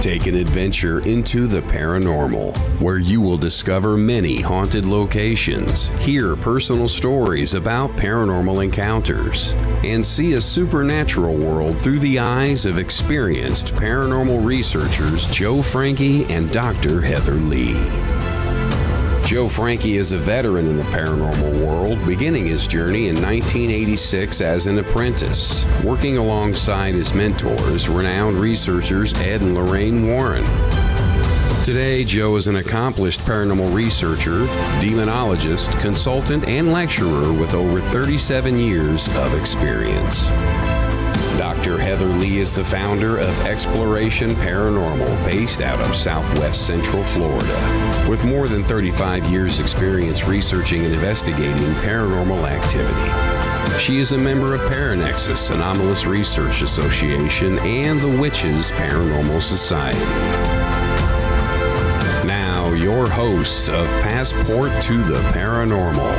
Take an adventure into the paranormal, where you will discover many haunted locations, hear personal stories about paranormal encounters, and see a supernatural world through the eyes of experienced paranormal researchers Joe Frankie and Dr. Heather Leigh. Joe Frankie is a veteran in the paranormal world, beginning his journey in 1986 as an apprentice, working alongside his mentors, renowned researchers Ed and Lorraine Warren. Today, Joe is an accomplished paranormal researcher, demonologist, consultant, and lecturer with over 37 years of experience. Dr. Heather Leigh is the founder of Exploration Paranormal, based out of Southwest Central Florida, with more than 35 years' experience researching and investigating paranormal activity. She is a member of Paranexus, Anomalous Research Association, and the Witches Paranormal Society. Now, your hosts of Passport to the Paranormal,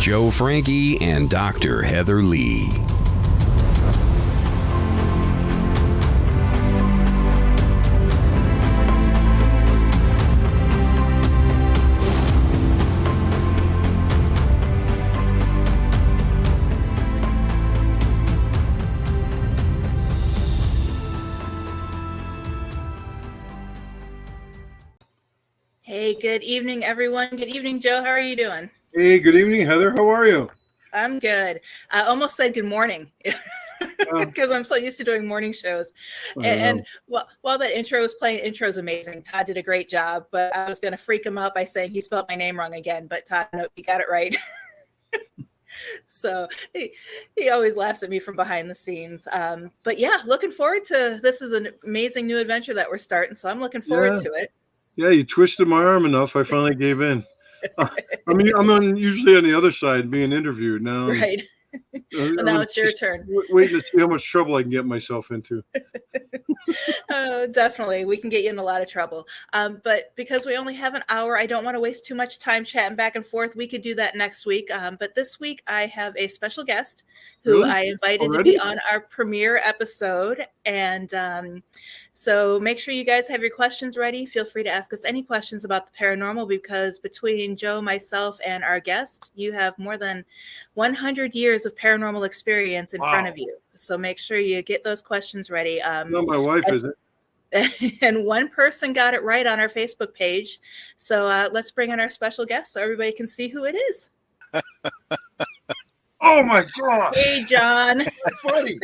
Joe Frankie and Dr. Heather Leigh. Hey, good evening, everyone. Good evening, Joe. How are you doing? Hey, good evening, Heather. How are you? I'm good. I almost said good morning because I'm so used to doing morning shows. And while that intro was playing, intro's amazing. Todd did a great job, but I was going to freak him out by saying he spelled my name wrong again. But Todd, no, he got it right. So he always laughs at me from behind the scenes. But yeah, looking forward to this. Is an amazing new adventure that we're starting. So I'm looking forward to it. Yeah, you twisted my arm enough. I finally gave in. I'm usually on the other side being interviewed now. Right. Now it's your turn. Waiting to see how much trouble I can get myself into. Oh, definitely. We can get you in a lot of trouble. But because we only have an hour, I don't want to waste too much time chatting back and forth. We could do that next week. But this week I have a special guest who I invited to be on our premiere episode. And so make sure you guys have your questions ready. Feel free to ask us any questions about the paranormal, because between Joe, myself, and our guest, you have more than 100 years of paranormal experience in front of you. So make sure you get those questions ready. No, my wife isn't. And one person got it right on our Facebook page. So let's bring in our special guest so everybody can see who it is. Oh, my gosh. Hey, John. Buddy.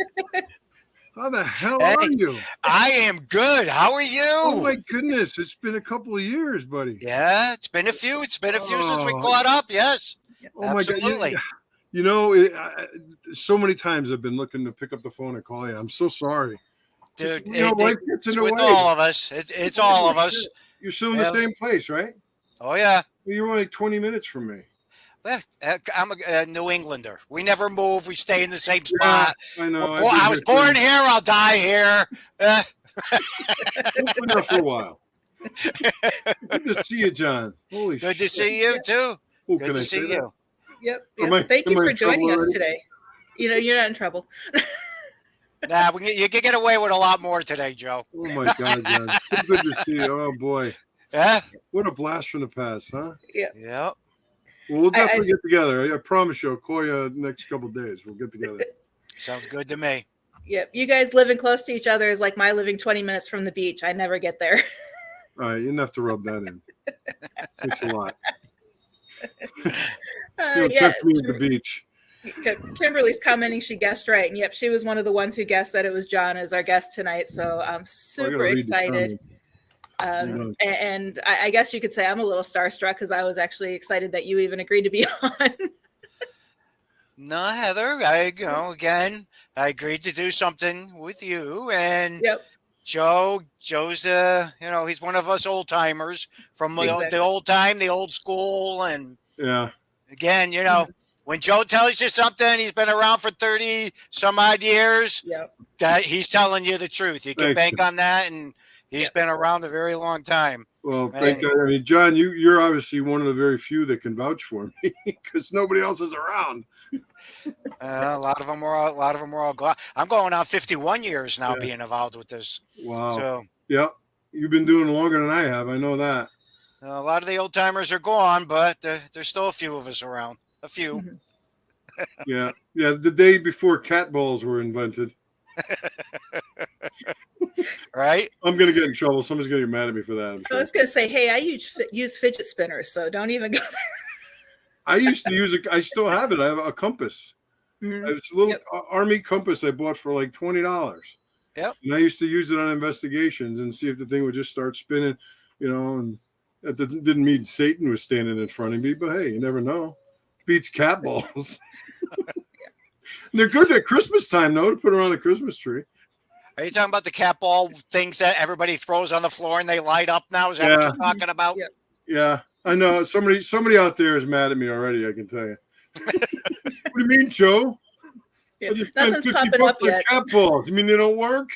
How the hell are you? I am good. How are you? Oh, my goodness. It's been a couple of years, buddy. Yeah, it's been a few. It's been a few since we caught up. Yes. Oh, absolutely. My God. You know, so many times I've been looking to pick up the phone and call you. I'm so sorry. Dude, it's with all of us. It's all of us. You're still in the same place, right? Oh, yeah. Well, you're only 20 minutes from me. Well, I'm a New Englander. We never move. We stay in the same spot. Yeah, I know. I was born here. I'll die here. We'll been there for a while. Good to see you, John. Holy shit. Good to see you, too. Ooh, Good to see you. Yep. Thank you for joining us today. You know, you're not in trouble. Nah, you can get away with a lot more today, Joe. Oh, my God, John. So good to see you. Oh, boy. Yeah. What a blast from the past, huh? Yeah. Yeah. Well, we'll definitely get together. I promise you, I'll call you next couple of days. We'll get together. Sounds good to me. Yep. You guys living close to each other is like my living 20 minutes from the beach. I never get there. All right. You didn't have to rub that in. Thanks a lot. Text me at the beach. Kimberly's commenting she guessed right. And yep, she was one of the ones who guessed that it was John as our guest tonight. So I'm super excited. And I guess you could say I'm a little starstruck because I was actually excited that you even agreed to be on. No, Heather, again, I agreed to do something with you, and Joe's, he's one of us old timers from the old time, the old school, and again, when Joe tells you something, he's been around for 30 some odd years. That he's telling you the truth. You can bank on that, and he's been around a very long time. Well, thank God. I mean, John, you're obviously one of the very few that can vouch for me because nobody else is around. A lot of them are all gone. I'm going on 51 years now being involved with this. Wow. So yeah, you've been doing it longer than I have. I know that. A lot of the old timers are gone, but there's still a few of us around. A few. Yeah. The day before cat balls were invented. Right? I'm gonna get in trouble. Somebody's gonna get mad at me for that. I was gonna say, hey, I use fidget spinners, so don't even go there. I used to use it. I still have it. I have a compass. It's a little army compass I bought for like $20. Yep. And I used to use it on investigations and see if the thing would just start spinning, and that didn't mean Satan was standing in front of me, but hey, you never know. Beats cat balls. They're good at Christmas time, though, to put around the Christmas tree. Are you talking about the cat ball things that everybody throws on the floor and they light up now? Is that what you're talking about? Yeah, I know. Somebody out there is mad at me already, I can tell you. What do you mean, Joe? Yeah, nothing's popping up yet. Cat balls. You mean they don't work?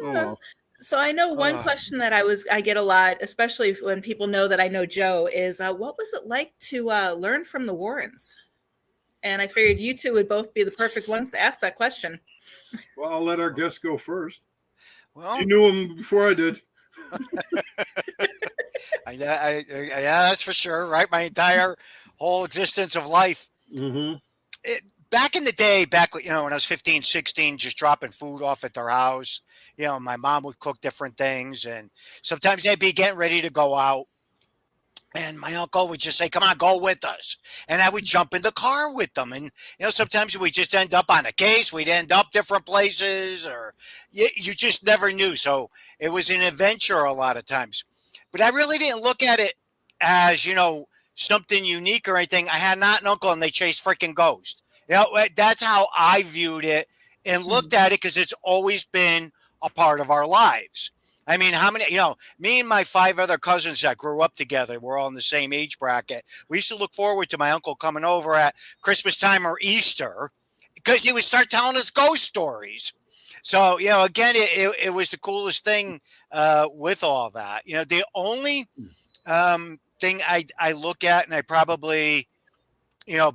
Oh. So I know one question that I get a lot, especially when people know that I know Joe, is what was it like to learn from the Warrens? And I figured you two would both be the perfect ones to ask that question. Well, I'll let our guest go first. Well, you knew him before I did. Yeah, that's for sure. Right, my entire whole existence of life. Mm-hmm. Back in the day, when I was 15, 16, just dropping food off at their house. My mom would cook different things, and sometimes they'd be getting ready to go out. And my uncle would just say, come on, go with us. And I would jump in the car with them. And, sometimes we just end up on a case. We'd end up different places, or you just never knew. So it was an adventure a lot of times. But I really didn't look at it as, something unique or anything. I had an aunt and uncle, and they chased freaking ghosts. That's how I viewed it and looked at it, because it's always been a part of our lives. I mean, how many, me and my 5 other cousins that grew up together, we're all in the same age bracket. We used to look forward to my uncle coming over at Christmas time or Easter, because he would start telling us ghost stories. So, again, it was the coolest thing with all that. The only thing I look at, and I probably,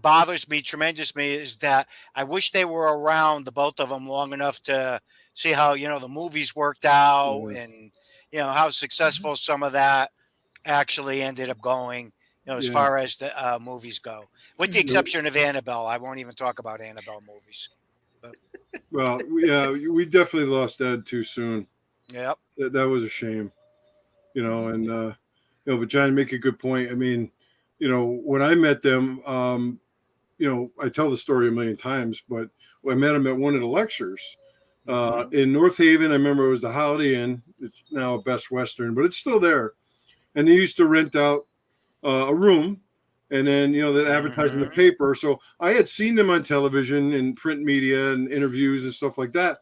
bothers me tremendously, is that I wish they were around, the both of them, long enough to see how, the movies worked out and, how successful some of that actually ended up going, as far as the movies go, with the exception of Annabelle. I won't even talk about Annabelle movies. But. Well, yeah, we definitely lost Ed too soon. Yep. That was a shame, and, but John, make a good point. I mean, when I met them, I tell the story a million times, but I met them at one of the lectures in North Haven. I remember it was the Holiday Inn. It's now a Best Western, but it's still there. And they used to rent out a room, and then, they'd advertise in the paper. So I had seen them on television and print media and interviews and stuff like that.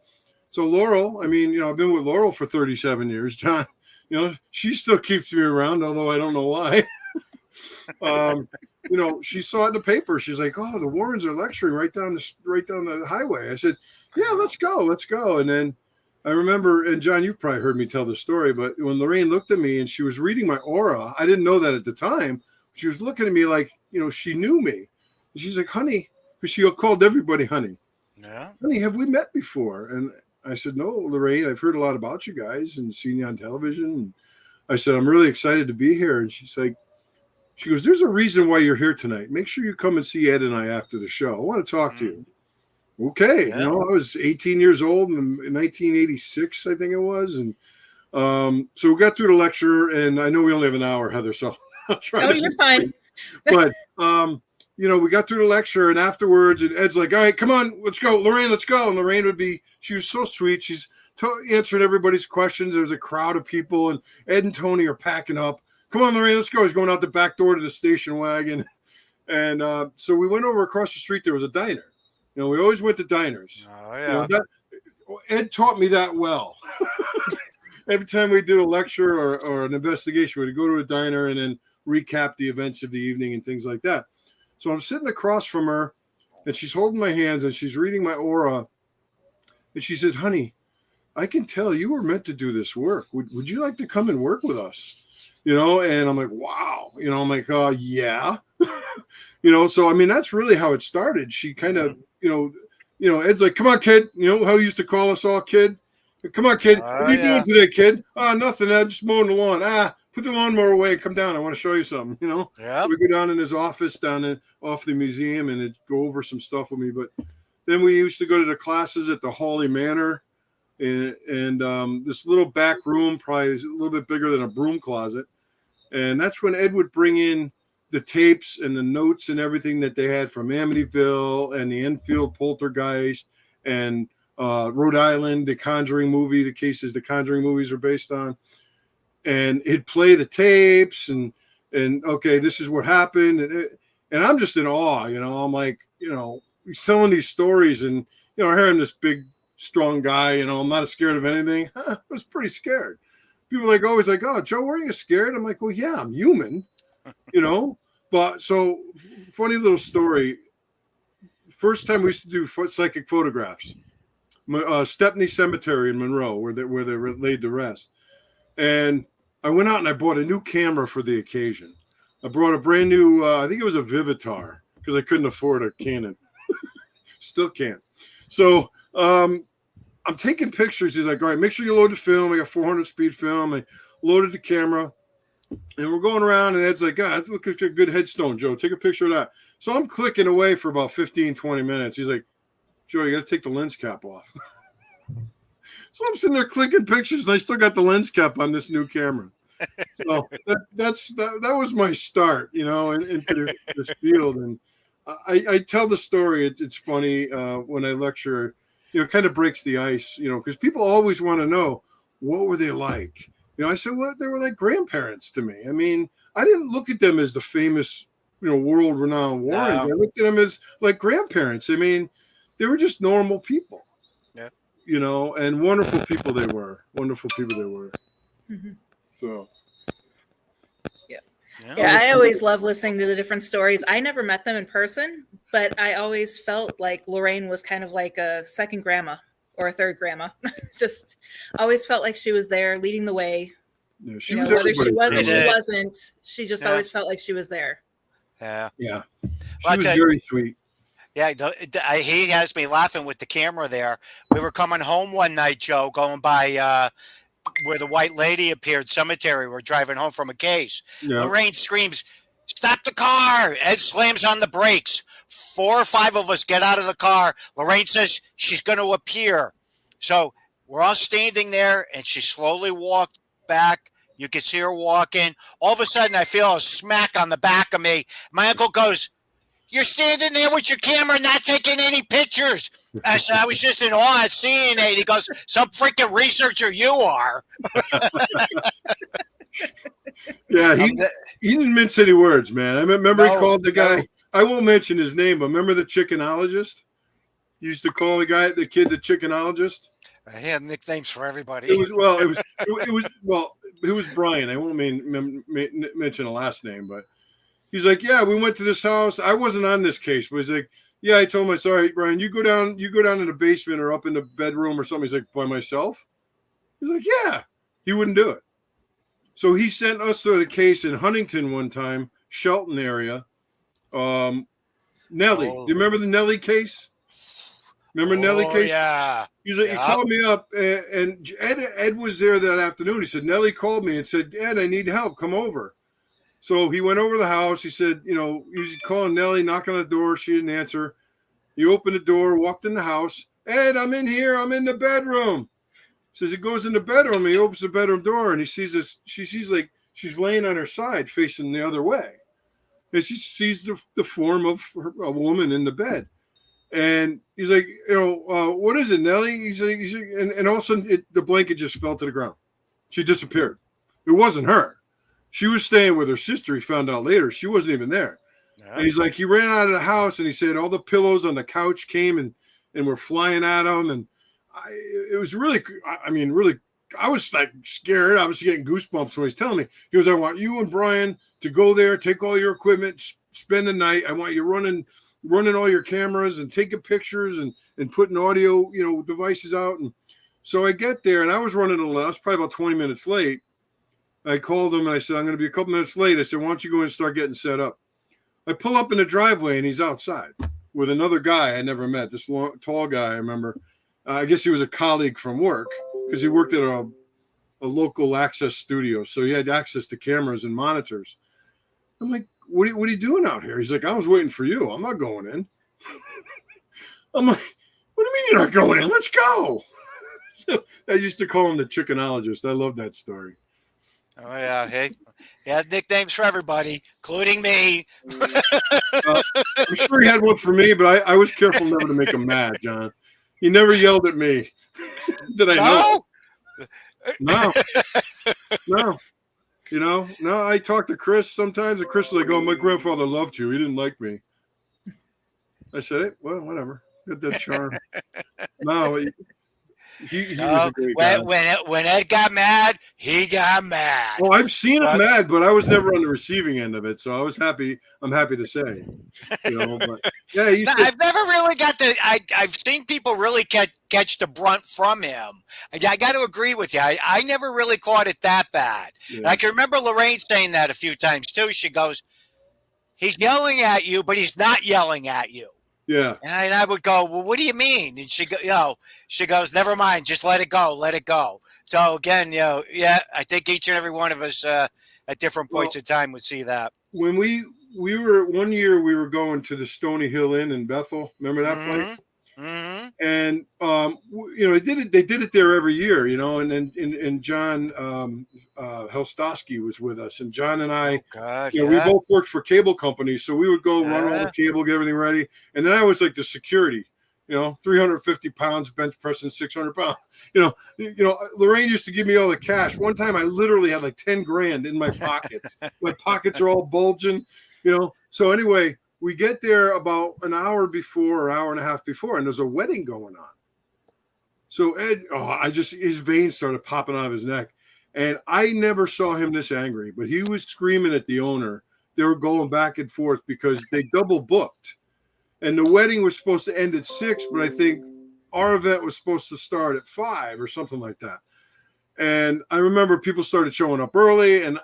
So Laurel, I mean, I've been with Laurel for 37 years, John. She still keeps me around, although I don't know why. She saw it in the paper. She's like, "Oh, the Warrens are lecturing right down the highway." I said, "Yeah, let's go." And then I remember, and John, you've probably heard me tell this story, but when Lorraine looked at me and she was reading my aura, I didn't know that at the time. She was looking at me like, she knew me. And she's like, "Honey," because she called everybody honey. Yeah. "Honey, have we met before?" And I said, "No, Lorraine, I've heard a lot about you guys and seen you on television." And I said, "I'm really excited to be here." And she's like, she goes, "There's a reason why you're here tonight. Make sure you come and see Ed and I after the show. I want to talk to you." Okay. I was 18 years old in 1986, I think it was. And so we got through the lecture, and I know we only have an hour, Heather, so I'll try. Oh, you're fine. But, we got through the lecture, and afterwards, and Ed's like, "All right, come on, let's go. Lorraine, let's go." And Lorraine she was so sweet. She's answering everybody's questions. There's a crowd of people, and Ed and Tony are packing up. "Come on, Lorraine, let's go." He's going out the back door to the station wagon. And so we went over across the street. There was a diner. We always went to diners. Oh, yeah. Ed taught me that well. Every time we did a lecture or an investigation, we'd go to a diner and then recap the events of the evening and things like that. So I'm sitting across from her, and she's holding my hands, and she's reading my aura. And she says, "Honey, I can tell you were meant to do this work. Would you like to come and work with us? You know, and I'm like, wow. You know, I'm like, yeah. You know, so I mean, that's really how it started. She kind of, Ed's like, come on, kid. You know how he used to call us all, kid? Come on, kid. What are you doing today, kid? Nothing. I'm just mowing the lawn. Put the lawnmower away. Come down. I want to show you something. You know. Yeah. So we go down in his office off the museum and it'd go over some stuff with me. But then we used to go to the classes at the Hawley Manor. And this little back room probably is a little bit bigger than a broom closet. And that's when Ed would bring in the tapes and the notes and everything that they had from Amityville and the Enfield Poltergeist and Rhode Island, the Conjuring movie, the cases the Conjuring movies are based on. And he'd play the tapes and okay, this is what happened. And I'm just in awe, you know. I'm like, you know, he's telling these stories and, you know, I hear him this big, strong guy, you know, I'm not scared of anything. I was pretty scared. People are always like, oh, Joe, weren't you scared? I'm like, well, yeah, I'm human, you know. But so funny little story. First time we used to do psychic photographs, Stepney Cemetery in Monroe, where they were laid to rest. And I went out and I bought a new camera for the occasion. I brought a brand new, I think it was a Vivitar, because I couldn't afford a Canon. Still can't. So I'm taking pictures. He's like, all right, make sure you load the film. I got 400 speed film. I loaded the camera. And we're going around, and Ed's like, God, look at your good headstone, Joe. Take a picture of that. So I'm clicking away for about 15, 20 minutes. He's like, Joe, you got to take the lens cap off. So I'm sitting there clicking pictures, and I still got the lens cap on this new camera. So that was my start, you know, into this field. And I tell the story. It's funny when I lecture. You know, it kind of breaks the ice, you know, because people always want to know, what were they like? You know, I said, well, they were like grandparents to me. I mean, I didn't look at them as the famous, you know, world-renowned Warrens. I looked at them as like grandparents. I mean, they were just normal people. Yeah. You know, and wonderful people they were. Wonderful people they were. Mm-hmm. So. Yeah, I always love listening to the different stories. I never met them in person, but I always felt like Lorraine was kind of like a second grandma or a third grandma. Just always felt like she was there leading the way. Yeah, she was whether she was or she wasn't, she just always felt like she was there. Yeah. Yeah. She was very sweet. Yeah, he has me laughing with the camera there. We were coming home one night, Joe, going by where the white lady appeared cemetery. We're driving home from a case. Yeah. Lorraine screams, stop the car. Ed slams on the brakes. 4 or 5 of us get out of the car. Lorraine says she's going to appear. So we're all standing there, and she slowly walked back. You can see her walking. All of a sudden, I feel a smack on the back of me. My uncle goes, you're standing there with your camera not taking any pictures. I said, I was just in awe at seeing it. He goes, some freaking researcher you are. Yeah, he didn't mince any words, man. I remember he called the guy. I won't mention his name, but remember the chickenologist? He used to call the kid the chickenologist. He had nicknames for everybody. It was Brian. I won't mention a last name, but he's like, yeah, we went to this house. I wasn't on this case, but he's like, yeah, I told him, I said, all right, Brian, you go down in the basement or up in the bedroom or something. He's like, by myself? He's like, yeah. He wouldn't do it. So he sent us to the case in Huntington one time, Shelton area. Nellie. Do you remember the Nellie case? Remember Nellie case? Yeah. He's like, he called me up, and Ed was there that afternoon. He said, Nellie called me and said, Ed, I need help. Come over. So he went over to the house. He said, you know, he was calling Nellie, knocking on the door. She didn't answer. He opened the door, walked in the house. Ed, I'm in here. I'm in the bedroom. Says he goes in the bedroom. He opens the bedroom door and he sees this. She sees like she's laying on her side facing the other way. And she sees the form of a woman in the bed. And he's like, you know, what is it, Nellie? He's like and all of a sudden the blanket just fell to the ground. She disappeared. It wasn't her. She was staying with her sister. He found out later she wasn't even there. Yeah. And he's like, he ran out of the house and he said all the pillows on the couch came and were flying at him. And it was really, I was like scared. I was getting goosebumps when he's telling me. He goes, I want you and Brian to go there, take all your equipment, spend the night. I want you running all your cameras and taking pictures and putting audio, you know, devices out. And So I get there, and I was running a little. I was probably about 20 minutes late. I called him, and I said, I'm going to be a couple minutes late. I said, why don't you go in and start getting set up? I pull up in the driveway, and he's outside with another guy I never met, this tall guy I remember. I guess he was a colleague from work because he worked at a local access studio. So he had access to cameras and monitors. I'm like, what are you doing out here? He's like, I was waiting for you. I'm not going in. I'm like, what do you mean you're not going in? Let's go. So I used to call him the chickenologist. I love that story. Oh, yeah. Hey, he had nicknames for everybody, including me. I'm sure he had one for me, but I was careful never to make him mad, John. He never yelled at me. Did I know? No. No, I talk to Chris sometimes, and Chris is like, oh, my grandfather loved you. He didn't like me. I said, hey, well, whatever. Got that charm. No, he was a great guy. When Ed got mad, he got mad. Oh, I've seen him mad, but I was never on the receiving end of it, so I was happy. I'm happy to say, but yeah, I've never really got the. I've seen people really catch the brunt from him. I got to agree with you. I never really caught it that bad. Yeah. I can remember Lorraine saying that a few times too. She goes, "He's yelling at you, but he's not yelling at you." Yeah. And I would go, well, what do you mean? And she goes, never mind, just let it go. So again, yeah, I think each and every one of us at different points in time would see that. When we were one year, we were going to the Stony Hill Inn in Bethel. Remember that place? Mm-hmm. And they did it there every year, and John Helstosky was with us, and John and I, we both worked for cable companies, so we would go run all the cable, get everything ready, and then I was like the security, 350 pounds, bench pressing 600 pounds, Lorraine used to give me all the cash. One time I literally had like 10 grand in my pockets. My pockets are all bulging, so anyway, we get there about an hour before or hour and a half before, and there's a wedding going on. So Ed, his veins started popping out of his neck. And I never saw him this angry, but he was screaming at the owner. They were going back and forth because they double booked. And the wedding was supposed to end at 6, but I think our event was supposed to start at 5 or something like that. And I remember people started showing up early, and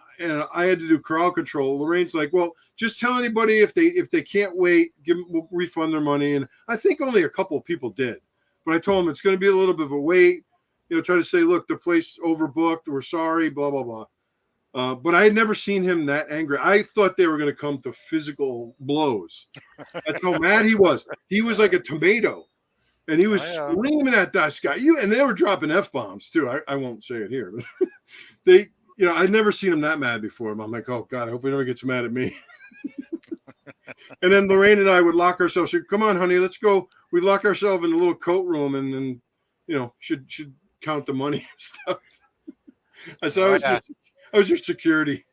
I had to do crowd control. Lorraine's like, well, just tell anybody if they can't wait, we'll refund their money. And I think only a couple of people did. But I told them it's going to be a little bit of a wait. Try to say, look, the place overbooked. We're sorry, blah, blah, blah. But I had never seen him that angry. I thought they were going to come to physical blows. That's how mad he was. He was like a tomato. And he was screaming at that guy. And they were dropping F-bombs too. I won't say it here, but I'd never seen him that mad before. I'm like, oh God, I hope he never gets mad at me. And then Lorraine and I would lock ourselves. She'd, come on, honey, let's go. We'd lock ourselves in a little coat room and then, should count the money and stuff. I said, I was your security.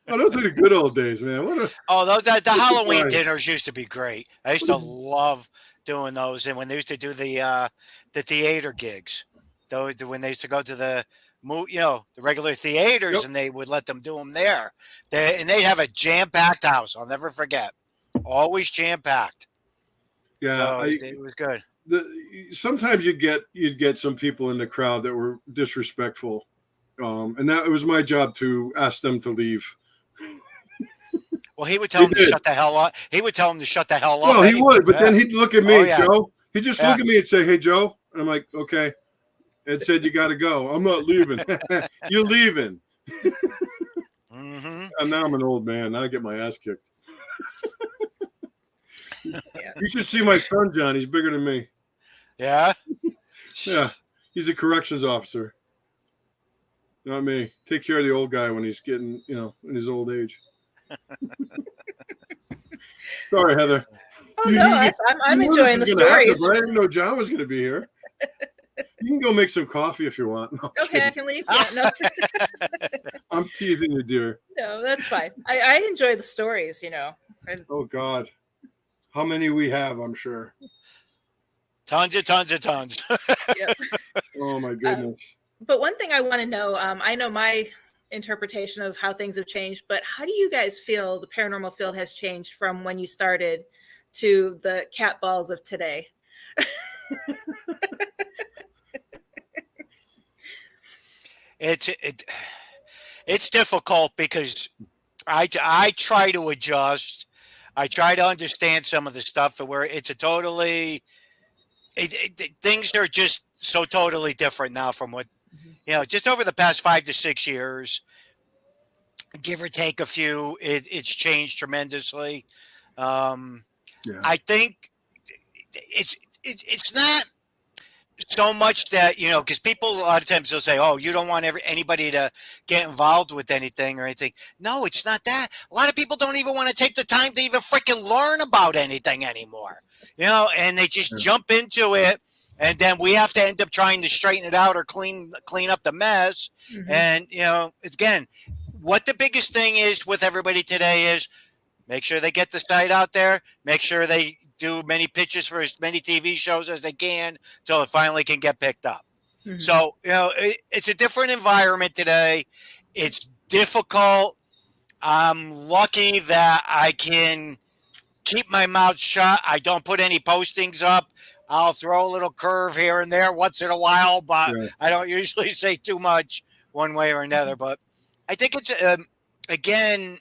Oh, those are the good old days, man. The Halloween dinners used to be great. I used to love doing those, and when they used to do the theater gigs, when they used to go to the regular theaters, and they would let them do them there, and they'd have a jam-packed house. I'll never forget, always jam-packed. Yeah, it was good. Sometimes you'd get some people in the crowd that were disrespectful, and that it was my job to ask them to leave. Well, he would tell him to shut the hell up. He would tell him to shut the hell up. Well, he would, but then he'd look at me, Joe. He'd just look at me and say, hey, Joe. And I'm like, okay. Ed said, you got to go. I'm not leaving. You're leaving. Mm-hmm. And now I'm an old man. Now I get my ass kicked. You should see my son, John. He's bigger than me. Yeah? Yeah. He's a corrections officer. Not me. Take care of the old guy when he's getting, in his old age. Sorry, Heather. Oh, no, I'm enjoying the stories. I didn't know John was going to be here. You can go make some coffee if you want. No, okay, I can leave. Yeah, no. I'm teasing you, dear. No, that's fine. I enjoy the stories, Oh, God. How many we have, I'm sure. Tons. Yep. Oh, my goodness. But one thing I want to know, I know my interpretation of how things have changed, but how do you guys feel the paranormal field has changed from when you started to the cat balls of today? it's difficult because I try to adjust. I try to understand some of the stuff where it's a totally things are just so totally different now from what just over the past 5 to 6 years, give or take a few. It's changed tremendously. Um, Yeah. I think it's not so much that because people a lot of times they'll say, "Oh, you don't want anybody to get involved with anything or anything." No, it's not that. A lot of people don't even want to take the time to even freaking learn about anything anymore. And they just jump into it, and then we have to end up trying to straighten it out or clean up the mess. Mm-hmm. And again, what the biggest thing is with everybody today is make sure they get the site out there, make sure they do many pitches for as many TV shows as they can until it finally can get picked up. Mm-hmm. So, it's a different environment today. It's difficult. I'm lucky that I can keep my mouth shut. I don't put any postings up. I'll throw a little curve here and there once in a while, but I don't usually say too much one way or another. But I think it's, again,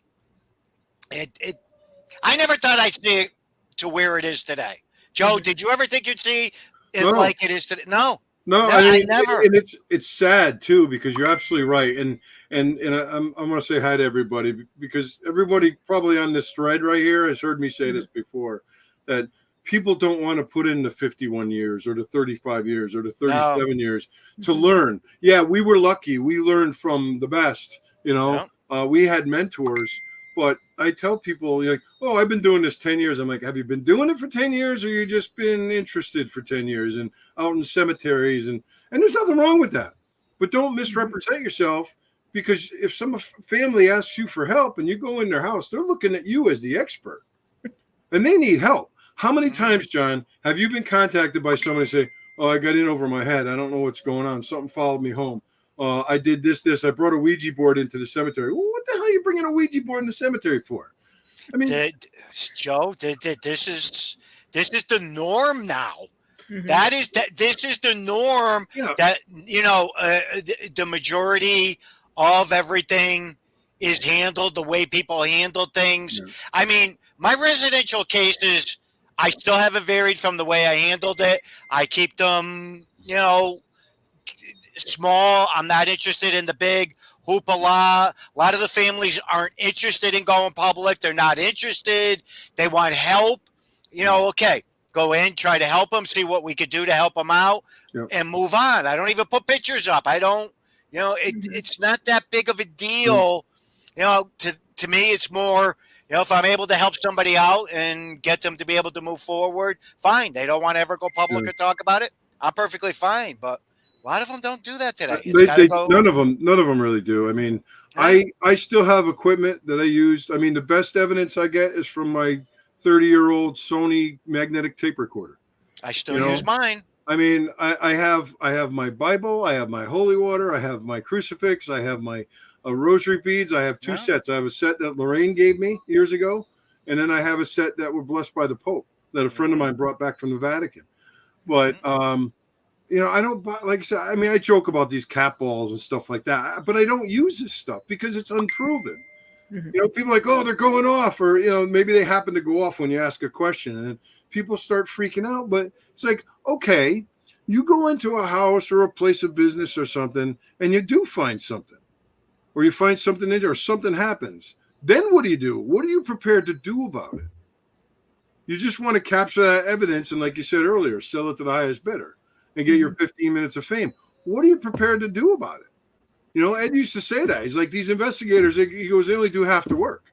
I never thought I'd see it to where it is today. Joe, did you ever think you'd see it like it is today? No, I never. And it's sad too, because you're absolutely right. And I'm going to say hi to everybody, because everybody probably on this thread right here has heard me say this before, that people don't want to put in the 51 years or the 35 years or the 37 years to learn. Yeah, we were lucky. We learned from the best, we had mentors. But I tell people, like, oh, I've been doing this 10 years. I'm like, have you been doing it for 10 years, or you just been interested for 10 years and out in cemeteries? And there's nothing wrong with that. But don't misrepresent yourself, because if some family asks you for help and you go in their house, they're looking at you as the expert and they need help. How many times, John, have you been contacted by somebody say, oh, I got in over my head. I don't know what's going on. Something followed me home. I did this. I brought a Ouija board into the cemetery. Well, what the hell are you bringing a Ouija board in the cemetery for? I mean, Joe, this is the norm now. Mm-hmm. This is the norm. That the majority of everything is handled the way people handle things. Yeah. I mean, my residential cases, I still haven't varied from the way I handled it. I keep them, small. I'm not interested in the big hoopla. A lot of the families aren't interested in going public. They're not interested. They want help. Okay, go in, try to help them, see what we could do to help them out, and move on. I don't even put pictures up. I don't, it's not that big of a deal. To me, it's more, if I'm able to help somebody out and get them to be able to move forward, fine. They don't want to ever go public or talk about it. I'm perfectly fine, but a lot of them don't do that today. None of them really do. I mean, I still have equipment that I used. I mean, the best evidence I get is from my 30-year-old Sony magnetic tape recorder. I still use mine. I mean, I have my Bible, I have my holy water, I have my crucifix, I have my rosary beads. I have two sets. I have a set that Lorraine gave me years ago, and then I have a set that were blessed by the Pope that a friend of mine brought back from the Vatican. But I don't, like I said, I mean, I joke about these cat balls and stuff like that, but I don't use this stuff because it's unproven. Mm-hmm. People are like, oh, they're going off, or, maybe they happen to go off when you ask a question, and people start freaking out. But it's like, okay, you go into a house or a place of business or something, and you do find something, or you find something in there, or something happens. Then what do? What are you prepared to do about it? You just want to capture that evidence and, like you said earlier, sell it to the highest bidder and get your 15 minutes of fame. What are you prepared to do about it? Ed used to say that. He's like, these investigators, he goes, they only do half the work.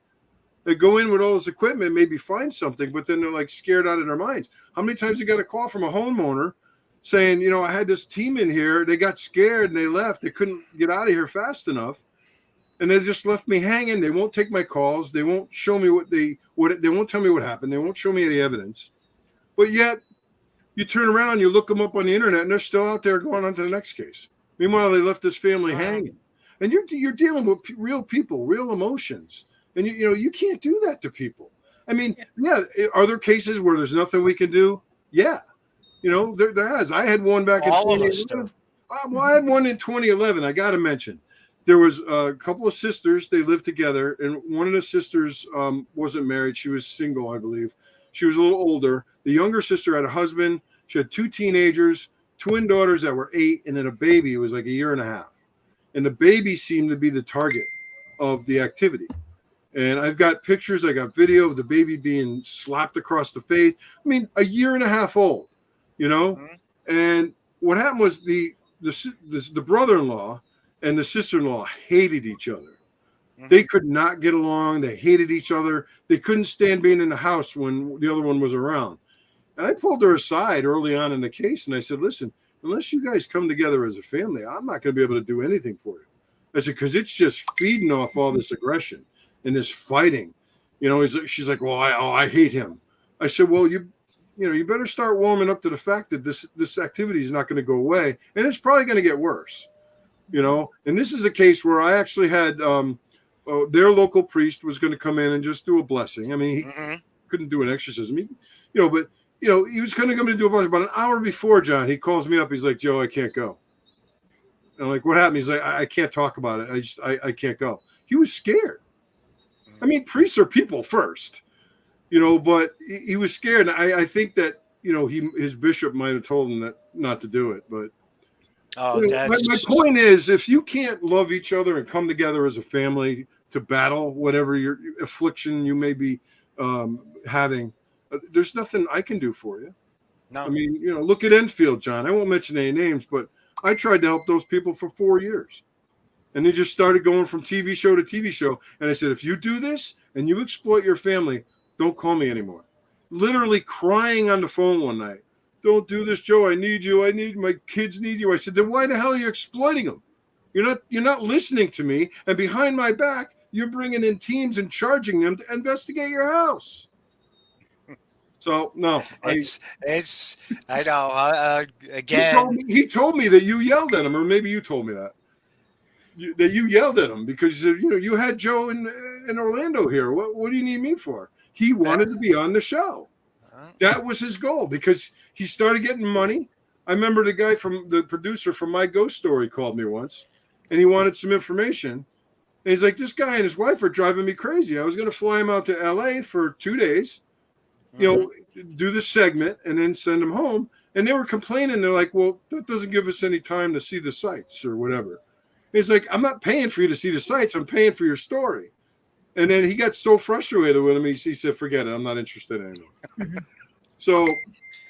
They go in with all this equipment, maybe find something, but then they're like scared out of their minds. How many times you got a call from a homeowner saying, I had this team in here. They got scared and they left. They couldn't get out of here fast enough. And they just left me hanging. They won't take my calls. They won't show me they won't tell me what happened. They won't show me any evidence. But yet you turn around, you look them up on the internet, and they're still out there going on to the next case. Meanwhile, they left this family hanging. And you're dealing with real people, real emotions. And you can't do that to people. I mean, are there cases where there's nothing we can do? Yeah. There has. I had one back in 2011. Well, I had one in 2011. I got to mention. There was a couple of sisters. They lived together, and one of the sisters wasn't married. She was single, I believe. She was a little older. The younger sister had a husband. She had 2 teenagers, twin daughters that were 8, and then a baby who was like a year and a half. And the baby seemed to be the target of the activity. And I've got pictures. I got video of the baby being slapped across the face. I mean, a year and a half old, you know? Mm-hmm. And what happened was the brother-in-law and the sister-in-law hated each other. Mm-hmm. They could not get along. They hated each other. They couldn't stand being in the house when the other one was around. And I pulled her aside early on in the case, and I said, listen, unless you guys come together as a family, I'm not going to be able to do anything for you. I said, because it's just feeding off all this aggression and this fighting. You know, she's like, well, I hate him. I said, well, you better start warming up to the fact that this activity is not going to go away, and it's probably going to get worse. You know, and this is a case where I actually had their local priest was going to come in and just do a blessing. I mean, he couldn't do an exorcism, but he was going to come in and do a blessing. About an hour before, John, he calls me up. He's like, Joe, I can't go. And I'm like, what happened? He's like, I can't talk about it. I can't go. He was scared. I mean, priests are people first, but he was scared. And I think that, his bishop might have told him that not to do it, but. My point is, if you can't love each other and come together as a family to battle whatever your affliction you may be having, there's nothing I can do for you. No. I mean, look at Enfield, John. I won't mention any names, but I tried to help those people for 4 years. And they just started going from TV show to TV show. And I said, if you do this and you exploit your family, don't call me anymore. Literally crying on the phone one night. Don't do this, Joe. I need you. My kids need you. I said, then why the hell are you exploiting them? You're not listening to me. And behind my back, you're bringing in teams and charging them to investigate your house. So no, I know. Again, he told me that you yelled at him, or maybe you told me that you yelled at him because you had Joe in Orlando here. What do you need me for? He wanted to be on the show. That was his goal because he started getting money. I remember the producer from My Ghost Story called me once, and he wanted some information. And he's like, this guy and his wife are driving me crazy. I was going to fly him out to LA for 2 days, do the segment and then send him home. And they were complaining. They're like, well, that doesn't give us any time to see the sights or whatever. And he's like, I'm not paying for you to see the sights. I'm paying for your story. And then he got so frustrated with him, he said, forget it. I'm not interested anymore. So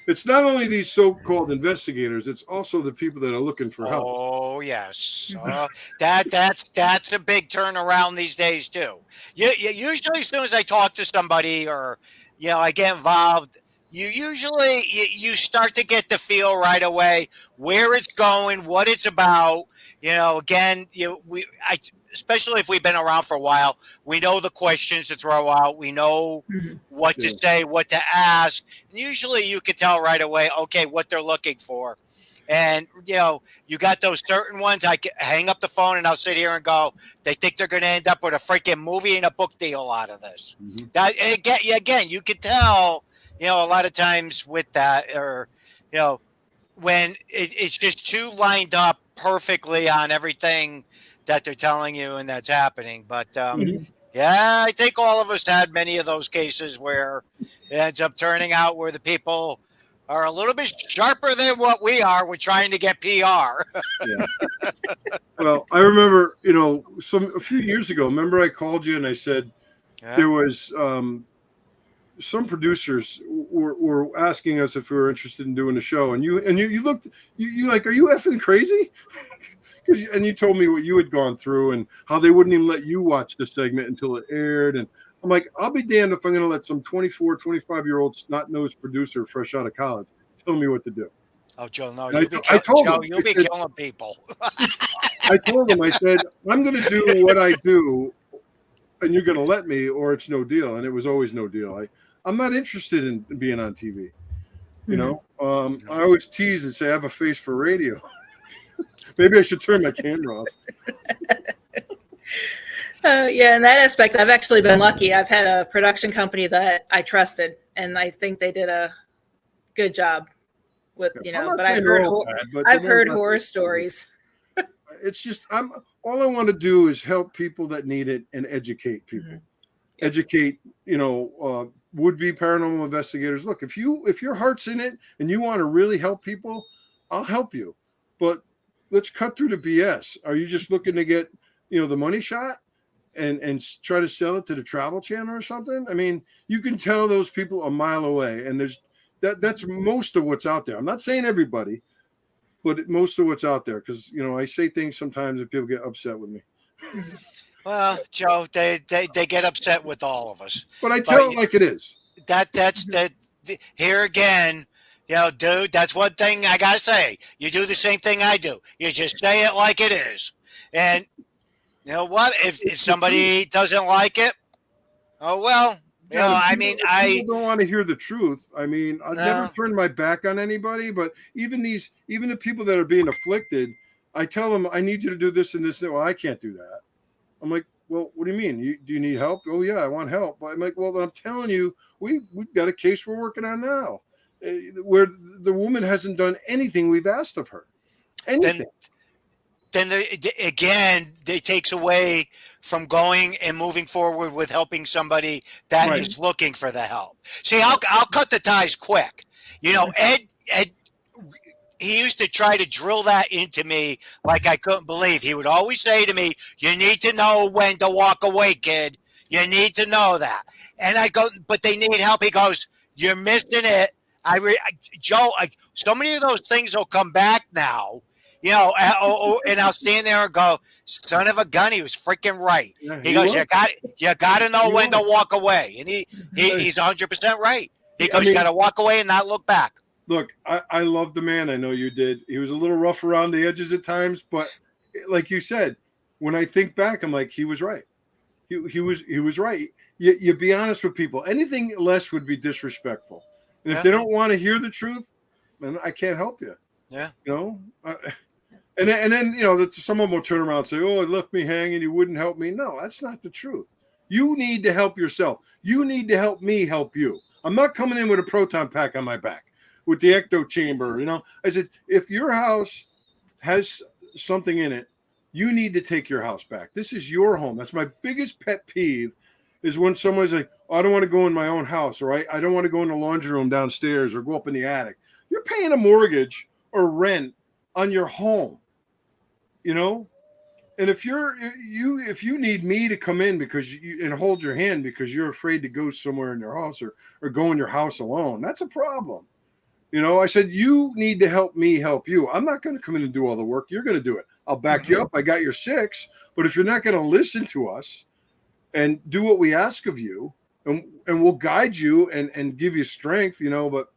it's not only these so-called investigators, it's also the people that are looking for help. Oh, yes. That's a big turnaround these days, too. Usually as soon as I talk to somebody or, I get involved, you start to get the feel right away where it's going, what it's about. Again, especially if we've been around for a while, we know the questions to throw out. We know what to say, what to ask. And usually you can tell right away, okay, what they're looking for. And, you got those certain ones. I hang up the phone and I'll sit here and go, they think they're going to end up with a freaking movie and a book deal out of this. Again, you can tell, a lot of times with that or, when it's just too lined up perfectly on everything that they're telling you and that's happening. But I think all of us had many of those cases where it ends up turning out where the people are a little bit sharper than what we are. We're trying to get PR. Well, I remember, a few years ago, remember I called you and I said there was some producers were asking us if we were interested in doing the show. And you looked, you like, are you effing crazy? And you told me what you had gone through and how they wouldn't even let you watch the segment until it aired. And I'm like, I'll be damned if I'm going to let some 24, 25-year-old snot-nosed producer fresh out of college tell me what to do. Oh, Joe, no, you'll be killing people. I told him, I said, I'm going to do what I do, and you're going to let me, or it's no deal. And it was always no deal. I'm not interested in being on TV. I always tease and say I have a face for radio. Maybe I should turn my camera off. In that aspect, I've actually been lucky. I've had a production company that I trusted, and I think they did a good job with I'm not but I've saying heard they're all bad, but I've the ones heard I horror think- stories. It's just all I want to do is help people that need it and educate people. Mm-hmm. Educate, would-be paranormal investigators. Look, if your heart's in it and you want to really help people, I'll help you. But let's cut through the BS. Are you just looking to get, the money shot and try to sell it to the Travel Channel or something? I mean, you can tell those people a mile away, and that's most of what's out there. I'm not saying everybody, but most of what's out there, because I say things sometimes and people get upset with me. Well, Joe, they get upset with all of us. But I tell it like it is. That's here again. Dude, that's one thing I gotta say. You do the same thing I do. You just say it like it is. And you know what? If somebody doesn't like it, oh well. People don't want to hear the truth. I mean, I've never turned my back on anybody, but even the people that are being afflicted, I tell them, I need you to do this and this. Well, I can't do that. I'm like, well, what do you mean? Do you need help? Oh yeah, I want help. But I'm like, well, then I'm telling you, we've got a case we're working on now, where the woman hasn't done anything we've asked of her. Anything. Then it takes away from going and moving forward with helping somebody that is looking for the help. See, I'll cut the ties quick. Ed, he used to try to drill that into me like I couldn't believe. He would always say to me, "You need to know when to walk away, kid. You need to know that." And I go, "But they need help." He goes, "You're missing it." Joe, so many of those things will come back now. And I'll stand there and go, "Son of a gun, he was freaking right." Yeah, he goes, "You got to know when to walk away," and he's 100% right. He goes, "You got to walk away and not look back." Look, I love the man. I know you did. He was a little rough around the edges at times, but like you said, when I think back, I'm like, he was right. He was right. You be honest with people. Anything less would be disrespectful. And if they don't want to hear the truth, then I can't help you. Yeah. And then some of them will turn around and say, "Oh, it left me hanging. You wouldn't help me." No, that's not the truth. You need to help yourself. You need to help me help you. I'm not coming in with a proton pack on my back with the ecto chamber. I said, if your house has something in it, you need to take your house back. This is your home. That's my biggest pet peeve, is when someone's like, "Oh, I don't want to go in my own house," or I don't want to go in the laundry room downstairs or go up in the attic. You're paying a mortgage or rent on your home, and if you need me to come in and hold your hand because you're afraid to go somewhere in your house or go in your house alone, that's a problem. I said, you need to help me help you. I'm not going to come in and do all the work. You're going to do it. I'll back you up. I got your 6, but if you're not going to listen to us and do what we ask of you, and we'll guide you and give you strength, but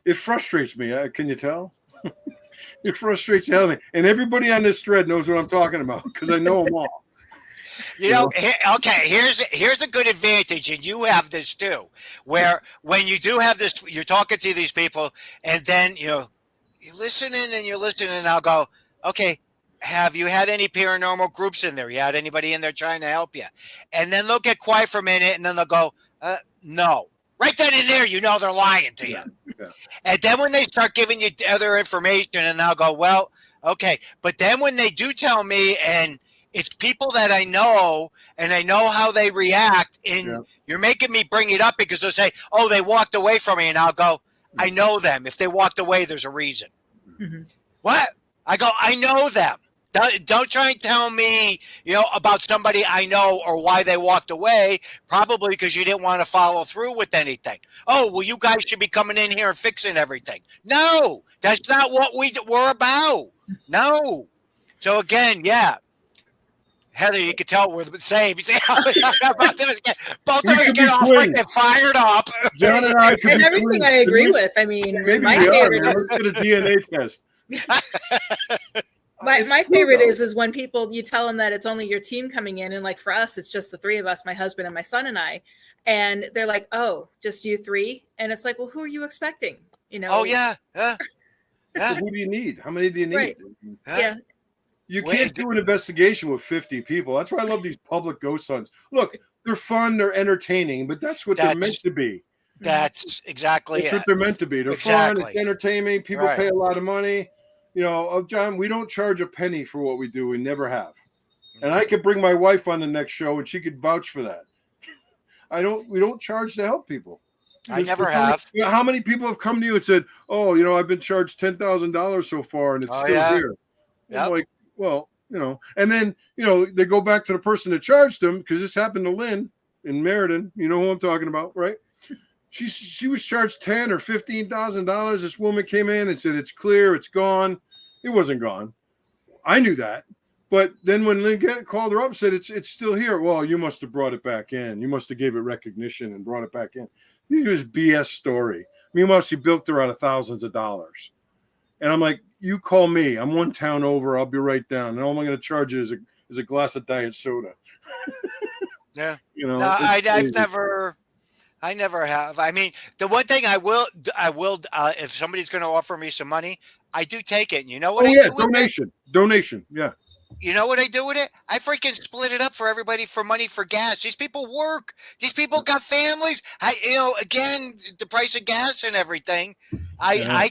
it frustrates me. Can you tell? It frustrates the hell out of me. And everybody on this thread knows what I'm talking about because I know them all. Okay, here's a good advantage, and you have this too, where when you do have this, you're talking to these people, and then you're listening, and I'll go, "Okay, have you had any paranormal groups in there? You had anybody in there trying to help you?" And then they'll get quiet for a minute, and then they'll go, "No." Right then and there, they're lying to you. Yeah. And then when they start giving you other information, and I'll go, "Well, okay." But then when they do tell me, and it's people that I know, and I know how they react, and you're making me bring it up because they'll say, "Oh, they walked away from me," and I'll go, "I know them. If they walked away, there's a reason." Mm-hmm. What? I go, "I know them. Don't try and tell me, about somebody I know or why they walked away, probably because you didn't want to follow through with anything. Oh, well, you guys should be coming in here and fixing everything." No, that's not what we're about. No. So again, Heather, you can tell we're the same. You see how both of us get all freaking fired up. John and I and everything I agree with. I mean, my favorite is let's get a DNA test. My favorite is when you tell them that it's only your team coming in, and like for us, it's just the 3 of us, my husband and my son and I, and they're like, "Oh, just you 3?" And it's like, "Well, who are you expecting?" Oh yeah. So who do you need? How many do you need? Right. Yeah. You can't do an investigation with 50 people. That's why I love these public ghost hunts. Look, they're fun, they're entertaining, but that's what they're meant to be. That's exactly That's it. what they're meant to be. They're fun. It's entertainment. People pay a lot of money. You know, John, we don't charge a penny for what we do. We never have. And I could bring my wife on the next show, and she could vouch for that. We don't charge to help people. I never have. You know, how many people have come to you and said, "Oh, you know, I've been charged $10,000 so far, and it's still here." I'm like, well, you know, and then you know they go back to the person that charged them because this happened to Lynn in Meriden. You know who I'm talking about, right? She was charged $10,000 or $15,000. This woman came in and said, "It's clear, it's gone." It wasn't gone. I knew that. But then when Lynn called her up and said, it's still here. Well, you must have brought it back in. You must have gave it recognition and brought it back in. It was BS story. Meanwhile, she bilked her out of thousands of dollars. And I'm like, you call me. I'm one town over. I'll be right down. And all I'm going to charge you is a glass of diet soda. Yeah. You know, no, I never have. I mean, the one thing I will, if somebody's going to offer me some money, I do take it. And you know what? Donation. Yeah. You know what I do with it? I freaking split it up for everybody for money for gas. These people work. These people got families. Again, the price of gas and everything. I